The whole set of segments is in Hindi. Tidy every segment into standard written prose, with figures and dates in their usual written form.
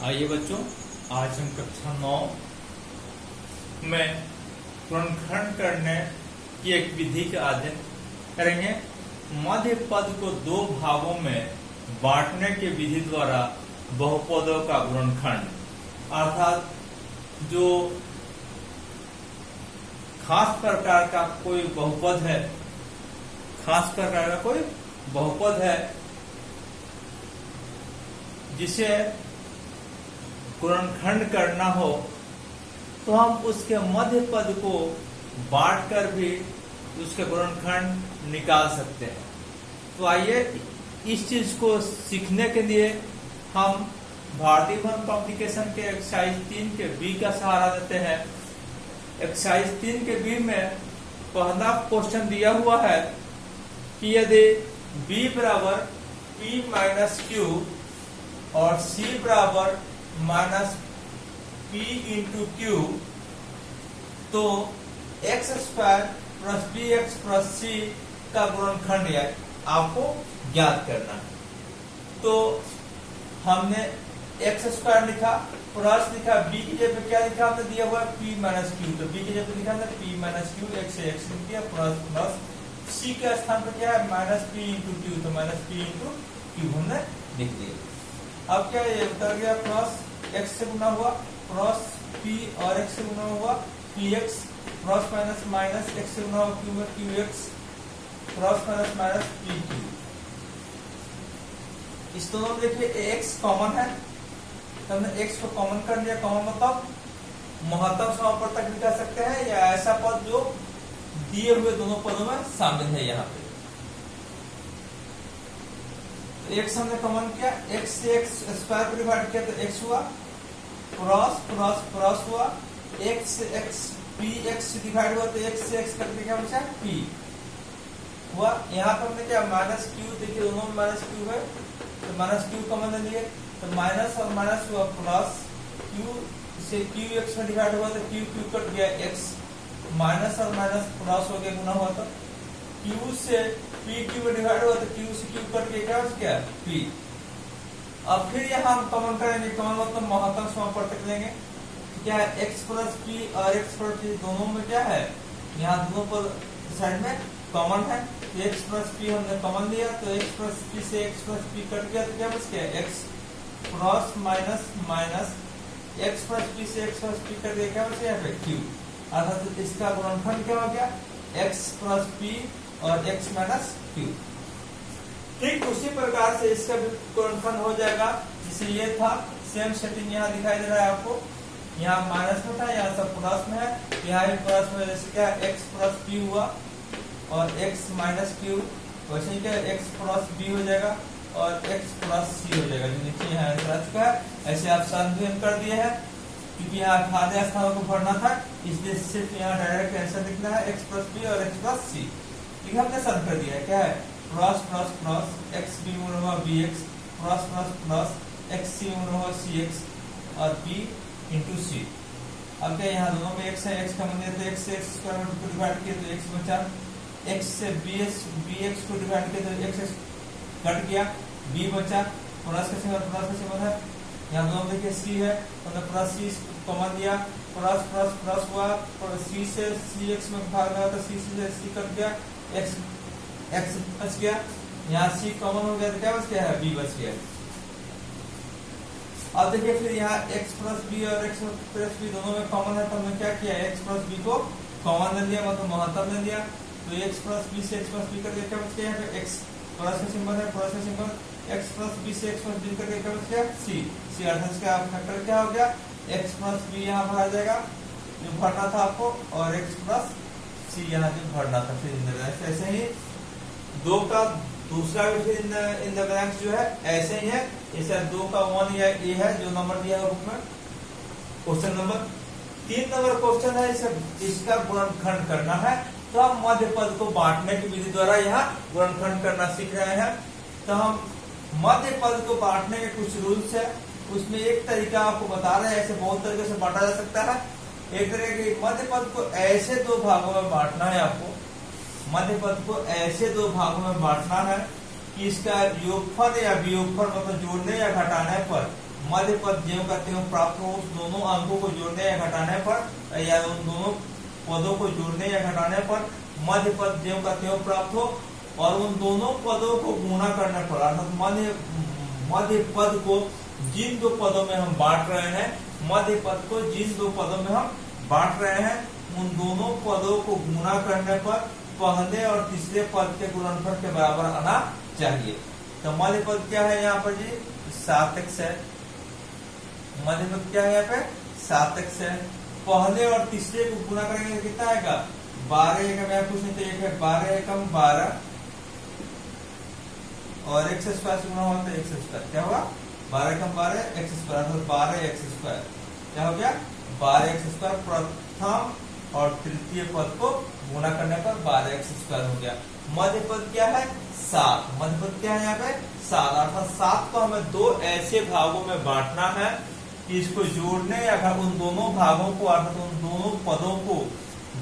आइए बच्चों, आज हम कक्षा 9 में गुणनखंड करने की एक विधि का अध्ययन करेंगे। मध्य पद को दो भागों में बांटने की विधि द्वारा बहुपदों का गुणनखंड, अर्थात जो खास प्रकार का कोई बहुपद है, जिसे गुणनखंड करना हो तो हम उसके मध्य पद को बांट कर भी उसके गुणनखंड निकाल सकते हैं। तो आइए इस चीज को सीखने के लिए हम भारतीय भवन पब्लिकेशन के एक्सरसाइज 3 के बी का सहारा देते हैं। एक्सरसाइज 3 के बी में पहला क्वेश्चन दिया हुआ है कि यदि b बराबर p माइनस क्यू और c बराबर माइनस p इंटू क्यू, तो x square plus b x plus c का गुणनखंड आपको ज्ञात करना है। तो हमने एक्स स्क्वायर लिखा, प्लस लिखा, बी की जगह पे क्या लिखा हमने दिया हुआ है p माइनस क्यू, तो बी की जगह पे लिखा हमने p माइनस क्यू, एक्स से एक्स लिख दिया, प्लस प्लस सी के स्थान पर क्या है माइनस p इंटू क्यू, तो माइनस p इंटू क्यू हमने लिख दिया। अब क्या ये उतर गया, प्लस एक्स से गुना हुआ, प्लस p और x से गुना हुआ px, plus minus minus x से गुना हुआ q में qx, plus minus minus pq। इस दोनों में देखिए x कॉमन है, तो हमने x को कॉमन कर लिया। कॉमन मतलब महत्तम समापवर्तक भी कह सकते हैं, या ऐसा पद जो दिए हुए दोनों पदों में शामिल है। यहाँ पे तो x हमने कॉमन किया, x से x स्क्वायर को डिवाइड किया तो x हुआ, प्लस प्लस प्लस हुआ, x से x p x से डिवाइड हुआ तो x से x करके क्या बचा p हुआ। यहाँ पर हमने क्या माइनस q, देखिए दोनों में माइनस q है तो माइनस q कॉमन ले लिए, तो माइनस और माइनस हुआ प्लस, q से q x में डिवाइड हुआ तो q q कट गया, x माइनस और माइनस प्लस हो गया, गुना हुआ तो q से p q में डिवाइड हुआ तो q से q कट के क्या बच गया p। अब फिर यहाँ हम कॉमन करेंगे, कॉमन मतलब महत्तम समापवर्तक लेंगे। क्या है x प्लस p और x प्लस p दोनों में क्या है, यहाँ दोनों पर साइड में कॉमन है, तो x प्लस p हमने कॉमन लिया तो x प्लस p से x प्लस p कट गया तो क्या बच गया x plus minus minus x plus p से x प्लस p कट गया, क्या बच गया q। अर्थात इसका गुणनखंड क्या हो गया x प्लस p और x माइनस q। ठीक उसी प्रकार से इसका भी गुणनखंड हो जाएगा, जिसे ये था सेम सेटिंग यहाँ दिखाई दे रहा है आपको। यहाँ माइनस में था, यहाँ सब प्लस में है, यहाँ भी प्लस में, जैसे क्या x प्लस p हुआ और x माइनस q, वैसे ही क्या x प्लस b हो जाएगा और x प्लस c हो जाएगा, जो नीचे यहाँ आ चुका है। ऐसे आप संतुलन कर दिए हैं, क्योंकि यहाँ खाद्य स्थानों को भरना था, इसलिए सिर्फ यहाँ डायरेक्ट आंसर लिखना है x प्लस b और x प्लस c। ठीक है, हमने सॉल्व कर दिया है। क्या है plus plus plus x b गुणा हुआ b x, plus plus plus x c गुणा हुआ सी एक्स और बी इंटू सी। अब क्या यहाँ दोनों में x है, x का मान तो x से x स्क्वायर को डिवाइड किया तो x बचा, x से bx को डिवाइड किया तो x कट गया, b बचा, प्लस का सिंबल है। यहाँ दोनों देखिए c है तो प्लस c कॉमन दिया, प्लस प्लस प्लस हुआ, c से cx में भाग गया तो c से c कट गया, x बच गया, यहाँ c कॉमन हो गया तो क्या बच गया है b बच गया। अब देखिए फिर यहाँ x प्लस b और x प्लस b दोनों में कॉमन है, तो हमने क्या किया x प्लस b को कॉमन ले लिया, मतलब महत्तम ले लिया, तो x प्लस b से x प्लस b करके क्या बच गया है x, प्लस का सिंबल है, प्लस का सिंबल, x प्लस b से x प्लस b करके क्या बच गया c अर्थात इसका फैक्टर क्या हो गया x प्लस b यहाँ भरा जाएगा जो भरना था आपको, और x प्लस c यहाँ जो भरना था। फिर ऐसे ही दो का दूसरा भी फिर इन द ब्लैंक्स जो है ऐसे ही है, जैसे 2 का 1 या ए है जो नंबर दिया है बुक में। क्वेश्चन नंबर 3 नंबर क्वेश्चन है, इसका गुणनखंड करना है, तो हम मध्य पद को बांटने की विधि द्वारा यहाँ गुणनखंड करना सीख रहे हैं। तो हम मध्य पद को बांटने के कुछ रूल्स है, उसमें एक तरीका आपको बता रहे हैं, ऐसे बहुत तरीके से बांटा जा सकता है। एक तरह के मध्य पद को ऐसे दो भागों में बांटना है, आपको मध्य पद को ऐसे दो भागों में बांटना है कि इसका योगफल या वियोगफल मतलब जोड़ने या घटाने पर मध्य पद ज्यों का त्यों प्राप्त हो, उस दोनों अंकों को जोड़ने या घटाने पर या उन दोनों पदों को जोड़ने या घटाने पर मध्य पद ज्यों का त्यों प्राप्त हो, और उन दोनों पदों को गुणा करने पर अर्थात मध्य पद को जिन दो पदों में हम बांट रहे हैं, मध्य पद को जिन दो पदों में हम बांट रहे हैं, उन दोनों पदों को गुणा करने पर पहले और तीसरे पद के गुणनफल के बराबर आना चाहिए। तो मध्य पद क्या है यहाँ पर जी? 7x है। मध्य पद क्या है यहाँ पे? 7x है। पहले और तीसरे को गुणा करेंगे तो कितना आएगा? 12 एकम, या कुछ नहीं तो एक है 12 एकम 12 और x स्क्वायर से गुणा हुआ तो x स्क्वायर क्या हुआ? 12 एकम 12 x स्क्वायर, अर्थात 12x स्क्वायर क्या हो गया? 12x square. प्रथम और तृतीय पद को गुणा करने पर 12x स्क्वायर हो गया। मध्य पद क्या है? 7। मध्य पद क्या है यहाँ पे? 7। अर्थात 7 को हमें दो ऐसे भागों में बांटना है कि इसको जोड़ने या उन दोनों भागों को अर्थात उन दोनों पदों को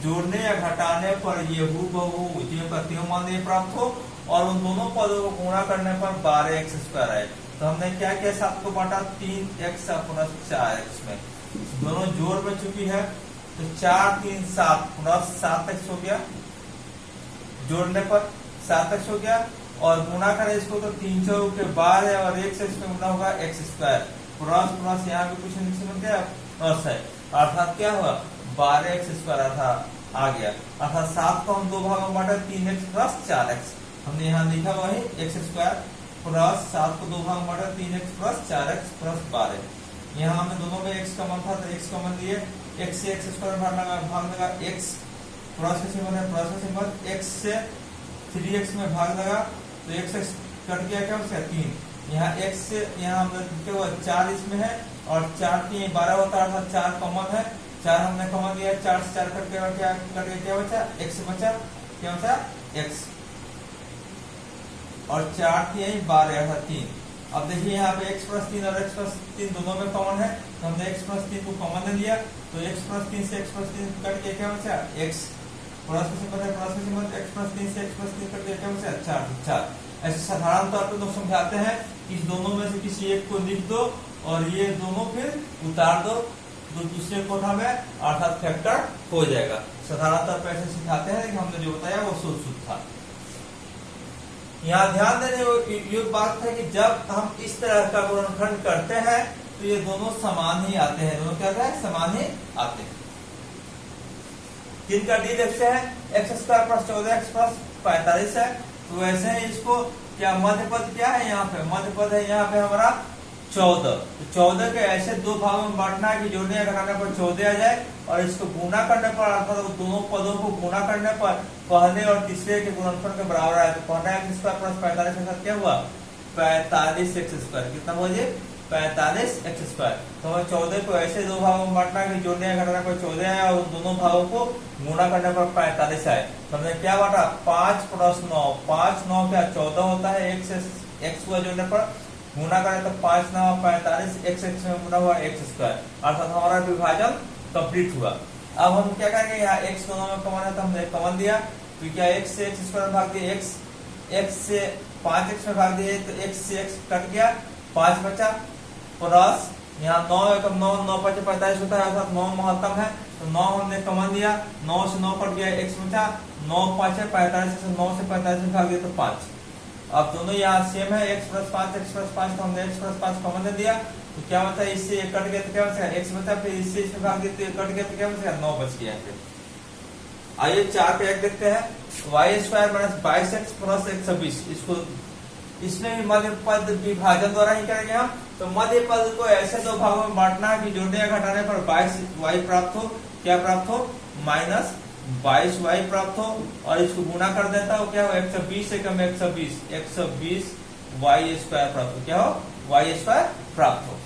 जोड़ने या घटाने पर ये हूबहू ज्यों का त्यों मान प्राप्त हो, और उन दोनों पदों को गुणा करने पर 12x स्क्वायर आए। तो हमने क्या किया? 7 को बांटा 3x प्लस 4x में, दोनों जोड़ में चुकी है तो 4 3 7 प्लस 7x हो गया, जोड़ने पर 7x हो गया, और गुणा करें इसको तो 3 4 के 12 और 1 से इसमें गुणा होगा x स्क्वायर, प्लस प्लस यहाँ पे कुछ नीचे बन गया प्लस है, अर्थात क्या हुआ? 12x स्क्वायर अर्थात आ गया। अर्थात 7 को हम दो भागों में बांटे 3x प्लस 4x, हमने यहाँ लिखा वही x स्क्वायर प्लस 7 को दो भागों में बांटे 3x प्लस 4x प्लस 12। यहाँ हमने दोनों में x कॉमन था तो x कॉमन लिए, x से x स्क्वायर भाग लगा x प्लस का सिंबल है, प्लस का सिंबल, x से 3x में भाग लगा तो x कट गया, क्या बचा? 3। यहाँ x से यहाँ हमने क्या हुआ? 4 इसमें है और 4 3 12 होता है, अर्थात 4 कॉमन है, 4 हमने कॉमन लिया, 4 से 4 कट गया, क्या बचा? x बचा, क्या बचा? x, और 4 3 12 अर्थात 3। अब देखिए यहाँ पे x प्लस 3 और x प्लस 3 दोनों में कॉमन है, तो हमने x प्लस 3 को कॉमन लिया तो x प्लस 3 से x प्लस 3 कट के क्या बचा? x, प्लस का सिंबल है, प्लस का सिंबल, x प्लस 3 से x प्लस 3 कट के क्या बचा? 4 4। ऐसे साधारण तौर पे लोग समझाते हैं कि इस दोनों में से किसी एक को लिख दो और ये दोनों फिर उतार दो तो दूसरे कोठा में, अर्थात फैक्टर हो जाएगा। साधारण तौर पर ऐसे सिखाते हैं, लेकिन हमने जो बताया वो शुद्ध था। यहाँ ध्यान देने योग्य बात है कि जब हम इस तरह का गुणनखंड करते हैं तो ये दोनों समान ही आते हैं, दोनों क्या है? समान ही आते हैं। जिनका डी से है x square plus 14x plus 45 है, तो वैसे ही इसको क्या मध्य पद क्या है? यहाँ पे मध्य पद है यहाँ पे हमारा 14। तो 14 के ऐसे दो भागों में बांटना है कि जोड़ने या घटाने पर 14 आ जाए, और इसको गुणा करने पर अर्थात दोनों पदों को गुणा करने पर पहले और तीसरे के गुणनफल के बराबर आए। तो पहला x स्क्वायर प्लस 45 के साथ क्या हुआ? 45x square. कितना हुआ जी? 45x square. तो हमें 14 को ऐसे दो भागों में बांटना है कि जोड़ने या घटाने पर 14 आए और दोनों भागों को गुणा करने पर 45 आए। तो हमने क्या बांटा? 5 प्लस 9, 5 9 क्या 14 होता है, x से x को जोड़ने पर गुणा करें तो 5 9 45, x में गुणा हुआ x स्क्वायर, अर्थात हमारा विभाजन कंप्लीट हुआ। अब हम क्या करेंगे? यहाँ x दोनों में कॉमन है तो हमने कॉमन दिया, तो क्या x से x स्क्वायर भाग दिए, x से 5x में भाग दिए तो x से x कट गया, 5 बचा, प्लस यहाँ 9 एकम 9 9 5 45 होता है, अर्थात 9 महत्तम है तो 9 हमने कॉमन दिया, 9 से 9 कट गया, x बचा, 9 5 है 45 से 9 से 45 में भाग दिया तो 5। अब दोनों यहाँ सेम है, x प्लस 5 तो हमने x प्लस 5 कॉमन दे दिया, तो क्या बचा? इससे एक कट गया तो क्या बचा? x बचा, फिर इससे इसमें भाग दिया तो एक कट गया तो क्या बचा? 9 बच गया। फिर आइए 4 पे 1 देखते हैं। y square minus 22x plus 120, इसको इसमें भी मध्य पद विभाजन द्वारा ही करेंगे हम। तो मध्य पद को ऐसे दो भागों में बांटना है कि जोड़ने या घटाने पर 22y प्राप्त हो, क्या प्राप्त हो? माइनस 22y प्राप्त हो, और इसको गुणा कर देता हो, क्या हो? 120 से कम 120 y स्क्वायर प्राप्त हो, क्या हो? y स्क्वायर प्राप्त हो।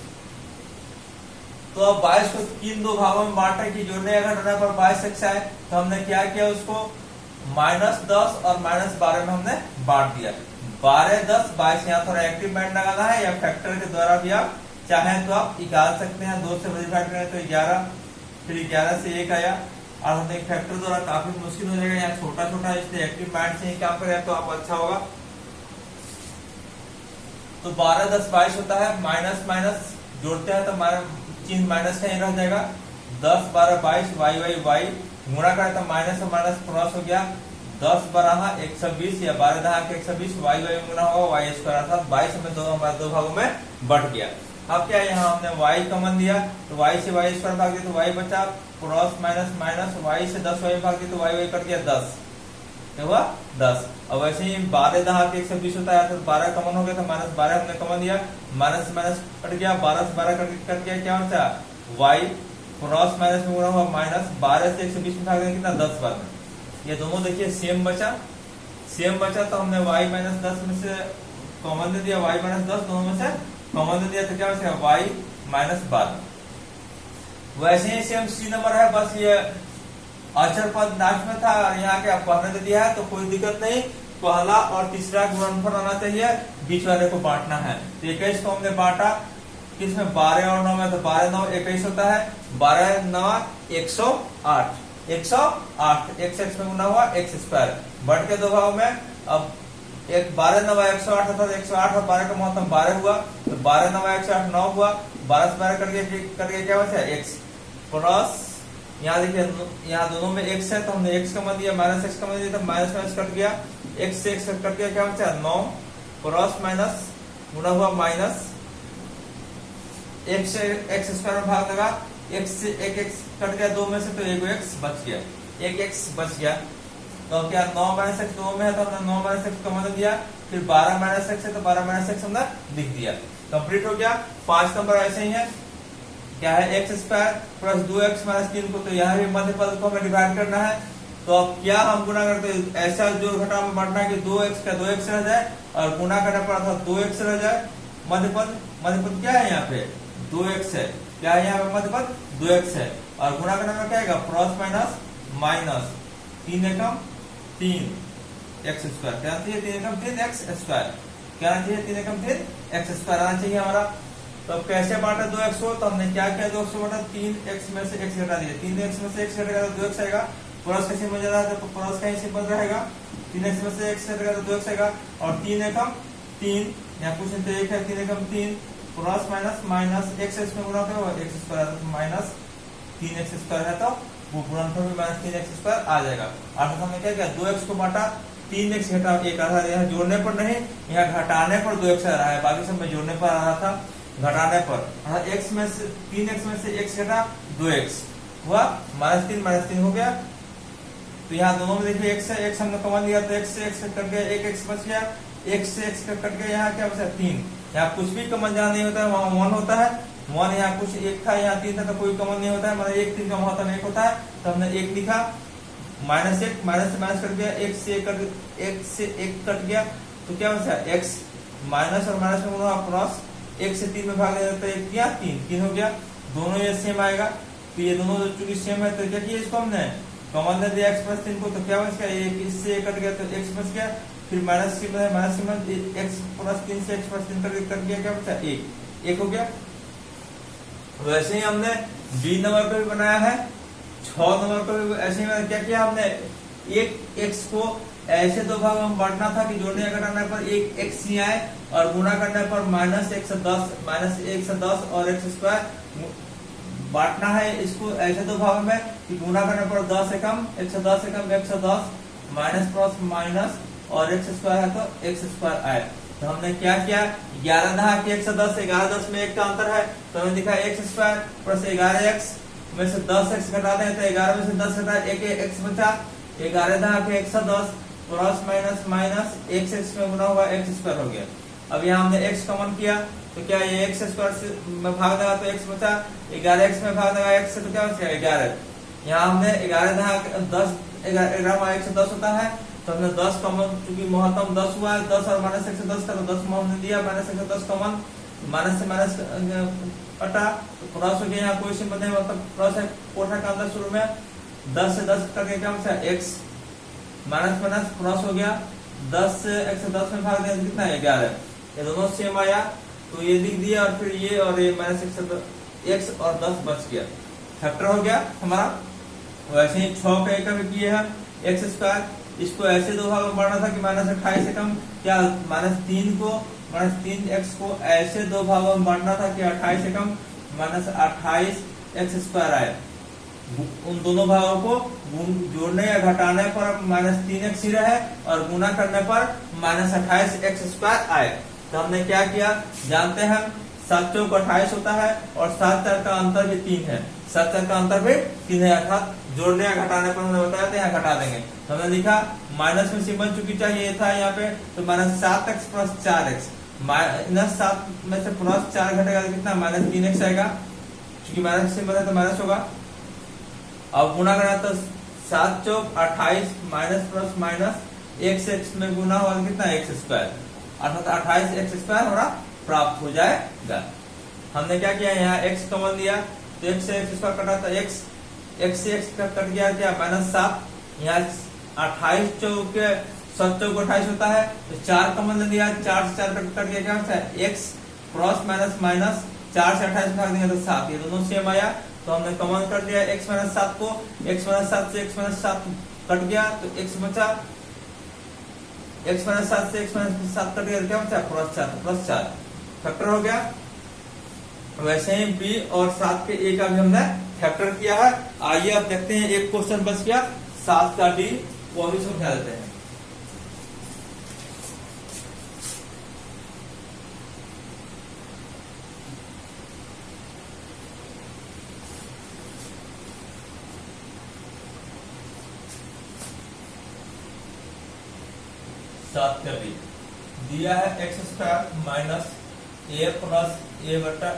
तो अब 22 को किन दो भागों में बांटे कि जोड़ने या घटाने पर 22x आए, तो हमने क्या किया? उसको -10 और -12 में हमने बांट दिया। 12 10 22, यहाँ थोड़ा एक्टिव बैंड लगाना है, या फैक्टर के द्वारा भी आप चाहें तो आप निकाल सकते हैं। 2 से मल्टीप्लाई करें तो 11, फिर 11 से 1 आया, और हमने फैक्टर द्वारा काफी मुश्किल हो जाएगा, यहाँ छोटा छोटा, इसलिए एक्टिव बैंड से ही काम करें तो आप अच्छा होगा। तो 12 10 22 होता है, माइनस माइनस जोड़ते हैं तो चिन्ह माइनस का ही रह जाएगा। 10 12 22 वाई वाई वाई गुणा करें तो माइनस और माइनस क्रॉस हो गया। 10 12 120 या 12 10 120 वाई वाई गुणा होगा वाई स्क्वायर, अर्थात 22 में हमारे दो भागों में बट गया। अब क्या यहाँ हमने y कॉमन दिया तो y से y स्क्वायर भाग दिया तो y बचा, क्रॉस माइनस माइनस y से 10 y भाग दिया तो y कट गया 10, क्या हुआ 10। अब वैसे ही 12 10 120 होता है तो 12 कॉमन हो गया तो माइनस 12 हमने कॉमन दिया, माइनस माइनस कट गया, 12 से 12 कट गया, क्या बचा y, क्रॉस माइनस में गुणा हुआ माइनस 12 से 120 में भाग दिया कितना 10 बार में, ये दोनों देखिए सेम बचा तो हमने y माइनस 10 में से कॉमन दे दिया, y माइनस 10 दोनों में से कॉमन दे दिया तो क्या बचेगा y माइनस 12। वैसे ही सेम सी नंबर है, बस ये अचर पद लास्ट में था और यहाँ के पहले दे दिया है तो कोई दिक्कत नहीं, पहला और तीसरा गुणनफल आना चाहिए, बीच वाले को बांटना है। तो 21 को हमने बांटा किसमें 12 और 9 में, तो 12 9 21 होता है, 12 9 108 108 x x में गुना हुआ x स्क्वायर, बढ़ के दो भागों में। अब एक 12 9 108 था, 108 और 12 का महत्तम 12 हुआ तो 12 9 108 9 हुआ, 12 से 12 कट गया क्या बचा x, प्लस यहाँ देखिए यहाँ दोनों में x है तो हमने x का मान दिया, माइनस x का मान दिया तो माइनस माइनस कट गया, x से x कट गया, क्या बचा 9, प्लस माइनस गुना हुआ माइनस, x से x स्क्वायर में भाग लगा, x से एक x कट गया, 2 में से तो एक x बच गया, एक x बच गया। तो क्या 9 माइनस x 2 में है तो हमने 9 माइनस x कॉमन दिया, फिर 12 माइनस x है तो 12 माइनस x हमने लिख दिया, कंप्लीट हो गया। 5 नंबर ऐसे ही है, क्या है x square plus 2x minus 3 को, तो यहाँ भी मध्य पद को हमें डिवाइड करना है। तो अब क्या हम गुना करते हैं, ऐसा जोड़ घटाव में बांटना है कि 2x का 2x रह जाए और गुना करने पर अर्थात 2x रह जाए, मध्य पद क्या है यहाँ पे 2x है, क्या है यहाँ पे मध्य पद 2x है, और गुणा करने में क्या आएगा प्लस माइनस माइनस 3 एकम 3 x स्क्वायर, क्या चाहिए 3 एकम 3 x स्क्वायर, क्या चाहिए 3 एकम 3 x स्क्वायर आना चाहिए हमारा। तो अब कैसे बांटा 2x को, तो हमने क्या किया 2x बांटा 3x में से x घटा दिया, 3x में से x घटेगा तो 2x आएगा, प्लस कैसे में जा रहा है तो प्लस का ही सिंपल रहेगा, 3x में से x घटेगा तो 2x आएगा, और 3 एकम 3 यहाँ कुछ तो 1 है, 3 एकम 3 प्लस माइनस माइनस x में गुणा करो x स्क्वायर तो माइनस 3x स्क्वायर है तो वो गुणनफल में माइनस 3x स्क्वायर आ जाएगा। अर्थात हमने क्या किया 2x को बांटा, 3x घटा 1 आ रहा है, यहाँ जोड़ने पर नहीं यहाँ घटाने पर 2x आ रहा है, बाकी सब में जोड़ने पर आ रहा था, घटाने पर x में से 3x में से x घटा 2x हुआ माइनस 3 हो गया। तो यहाँ दोनों में देखिए x है, x हमने कॉमन दिया तो x से x कट गया, एक x बच गया, x से x कट गया, यहाँ क्या बचा 3, यहाँ कुछ भी कॉमन जहाँ नहीं होता है वहाँ 1 होता है, 1 यहाँ कुछ 1 था यहाँ 3 था तो कोई कॉमन नहीं होता है, मतलब 1 3 का महत्तम 1 होता है, तो हमने 1 लिखा, माइनस 1 माइनस से माइनस कट गया, 1 से 1 कट गया तो क्या बचा x, माइनस और माइनस में गुणा प्लस 1 से 3 में भाग दिया तो 1 किया 3 हो गया, दोनों ये सेम आएगा, तो ये दोनों चूंकि सेम है तो क्या किया इसको हमने कॉमन दे दिया x प्लस 3 को, तो क्या बच गया 1 इससे 1 कट गया तो x बच गया, फिर माइनस की माइनस x प्लस 3 से x प्लस 3 कट गया, क्या बचा 1 हो गया। वैसे ही हमने b नंबर पे भी बनाया है, 6 नंबर पे भी ऐसे ही क्या किया हमने एक x को ऐसे दो भाग में बांटना था कि जोड़ने घटाने पर एक x ही आए और गुणा करने पर माइनस 1 से 10 और x स्क्वायर बांटना है, इसको ऐसे दो भागों में कि गुणा करने पर 10 एकम 110 माइनस प्लस माइनस और x स्क्वायर है तो x स्क्वायर आए। तो हमने क्या किया 11 दहा कि 110, 11 10 में 1 का अंतर है तो हमने दिखा x स्क्वायर प्लस 11x में से 10x घटा दें तो 11 में से 10 घटा 1 x बचा, 11 दहा कि 110 प्लस माइनस माइनस x में गुना हुआ x स्क्वायर हो गया। अब यहाँ हमने x कॉमन किया तो क्या ये x स्क्वायर से में भाग देगा तो x बचा, 11x में भाग देगा x से तो क्या बचेगा 11। यहाँ हमने 11 दहा 10 11 1 से 10 होता है तो हमने 10 कॉमन, चूंकि महत्तम 10 हुआ है, 10 और माइनस 1 से 10 का तो 10 हमने दिया, माइनस 1 से 10 कॉमन, माइनस से माइनस कटा तो प्लस हो गया, यहाँ कोई सिंबल नहीं मतलब प्लस है, कोठा का अंदर शुरू में 10 से 10 करके क्या बचा x, माइनस माइनस प्लस हो गया, 10 से 1 से 10 में भाग दें कितना है 11, ये दोनों सेम आया तो ये लिख दिया और फिर ये और ये माइनस 1 से x और 10 बच गया, फैक्टर हो गया हमारा। वैसे ही 6 का एक भी किए हैं x स्क्वायर, इसको ऐसे दो भाग में बांटना था कि माइनस 28 से कम क्या माइनस 3 को माइनस 3x को ऐसे दो भागों में बांटना था कि 28 एकम माइनस 28x² आए। उन दोनों भागों को जोड़ने या घटाने पर माइनस 3x ही रहे और गुना करने पर माइनस 28x² आए। तो हमने क्या किया, जानते हैं 7 चौक 28 होता है और 7 4 का अंतर भी 3 है, 7 4 का अंतर भी 3 है, अर्थात जोड़ने या घटाने पर हमने बताया था यहाँ घटा देंगे। तो हमने लिखा माइनस में सिंबल चूंकि चाहिए था यहाँ पे, तो minus 7x plus 4x, minus 7 में से प्लस 4 घटेगा तो कितना माइनस 3x आएगा, क्योंकि माइनस सिंबल है तो माइनस होगा। अब गुना करा तो 7 चौक 28 माइनस प्लस माइनस x में गुना हुआ कितना x², अर्थात 28x² हमारा प्राप्त हो जाएगा। हमने क्या किया, यहाँ x कॉमन दिया तो x से x² कटा तो x से x कट गया क्या माइनस 7, यहाँ 28 चौक 7 चौक 28 होता है तो 4 कॉमन ले लिया, 4 से 4 कट गया क्या होता है x क्रॉस माइनस माइनस 4 से 28 भाग देंगे तो 7, ये दोनों सेम आया तो हमने कॉमन कर दिया x माइनस 7 को, x माइनस 7 से x माइनस 7 कट गया तो x बचा, x माइनस 7 से x माइनस 7 कट गया तो क्या बचा प्लस 4 फैक्टर हो गया। वैसे ही b और 7 के a का भी हमने फैक्टर किया है। आइए अब देखते हैं एक क्वेश्चन बच गया 7 का d, वो भी समझा देते हैं। सात का b दिया है x² minus a plus a बटा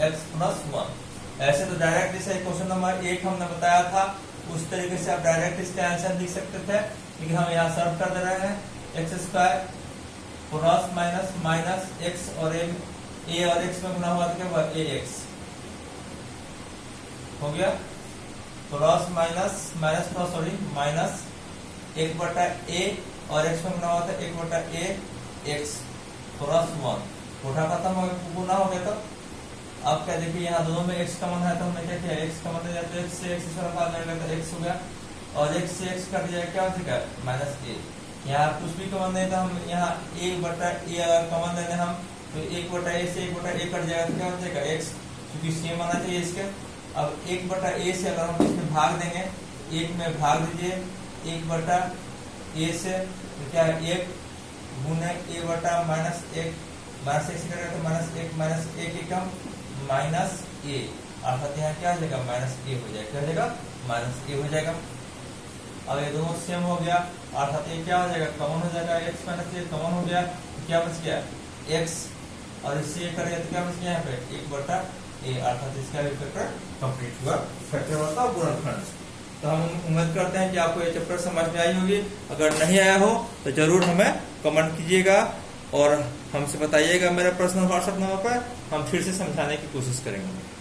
x प्लस 1। ऐसे तो डायरेक्ट जैसे क्वेश्चन नंबर 1 हमने बताया था उस तरीके से आप डायरेक्ट इसका आंसर लिख सकते थे, लेकिन हम यहाँ सॉल्व कर दे रहे हैं x² plus minus minus x और a और x में गुना हुआ तो क्या हुआ ax हो गया, plus minus minus plus sorry minus 1 बटा a और x में गुना हुआ था 1 बटा a x प्लस 1, उठा खत्म हो गया, गुना हो गया। तो अब क्या देखिए यहाँ दोनों में x कॉमन है तो हमने क्या किया x कॉमन ले जाते x से x तो x हो गया और x से x कट जाएगा क्या हो जाएगा माइनस a। यहाँ कुछ भी कॉमन नहीं था, हम यहाँ 1 बटा a अगर कॉमन लेने हम तो 1 बटा a से 1 बटा a कट जाएगा तो क्या हो जाएगा x, क्योंकि सेम आना चाहिए इसके। अब 1 बटा a से अगर हम इसमें भाग देंगे, 1 में भाग दीजिए 1 बटा a से तो क्या है 1 गुने a बटा माइनस 1 माइनस 1 से करेगा तो माइनस 1 एकम माइनस a, अर्थात यहाँ क्या हो जाएगा माइनस a हो जाएगा, क्या हो जाएगा माइनस a हो जाएगा। अब ये दोनों सेम हो गया अर्थात ये क्या हो जाएगा कॉमन हो जाएगा, x माइनस a कॉमन हो गया तो क्या बच गया x और इससे ये करेगा तो क्या बच गया यहाँ पे 1 बटा a, अर्थात इसका भी फैक्टर कंप्लीट हुआ, फैक्टर होता है गुणनखंड। तो हम उम्मीद करते हैं कि आपको ये चैप्टर समझ में आई होगी। अगर नहीं आया हो तो जरूर हमें कमेंट कीजिएगा और हमसे बताइएगा मेरे पर्सनल व्हाट्सएप नंबर पर, हम फिर से समझाने की कोशिश करेंगे।